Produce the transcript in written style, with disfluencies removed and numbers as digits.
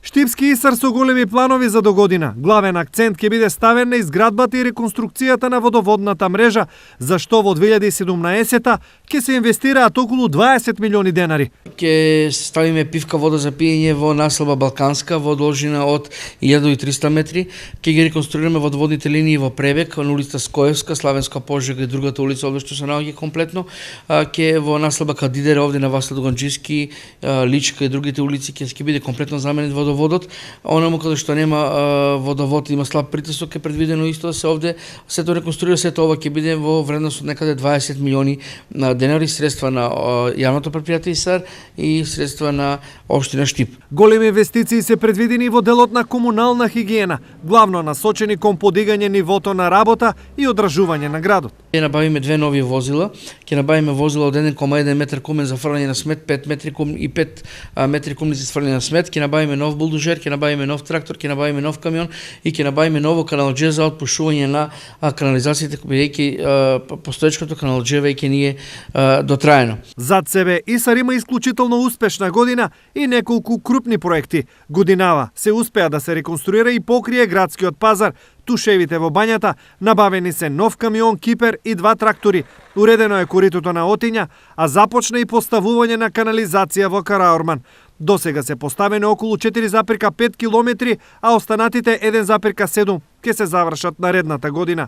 Штипски Исар со големи планови за догодина. Главен акцент ќе биде ставен на изградбата и реконструкцијата на водоводната мрежа, за што во 2017-та ќе се инвестираат околу 20 милиони денари. Ќе ставиме пивка вода за пиење во населба Балканска во должина од 1300 метри. Ќе ги реконструираме водоводните линии во Пребек, на улица Скоевска, Славенска Пожега и другата улица овде што се наоѓа комплетно. Ќе во населба Кадидер овде на Васил Дуганџиски, Личка и другите улици ќе биде комплетно заменет водоводот. Онаму каде што нема водовод, има слаб притисок, е предвидено исто да се овде се тоа реконструира. Сето ова ќе биде во вредност од некаде 20 милиони денари, средства на јавното претпријатие ИСАР и средства на општина Штип. Големи инвестиции се предвидени во делот на комунална хигиена, главно насочени кон подигање нивото на работа и одржување на градот. Ќе набавиме две нови возила, ќе набавиме возила од 1,1 метар кумен за фрлање на смет, 5 метри куб и 5 метри кубни за фрлање на смет, ќе набавиме нов булдожер, ќе набавиме нов трактор, ќе набавиме нов камион и ќе набавиме ново каналџе за отпушување на канализациите, бидејќи постоечкото каналџе веќе ни е дотраено. Зад себе ИСАР има исклучително успешна година и неколку крупни проекти. Годинава се успеа да се реконструира и покрие градскиот пазар, тушевите во бањата, набавени се нов камион Кипер и 2 трактори, уредено е коритото на Отиња, а започна и поставување на канализација во Караорман. До сега се поставени околу 4,5 километри, а останатите 1,7 ќе се завршат наредната година.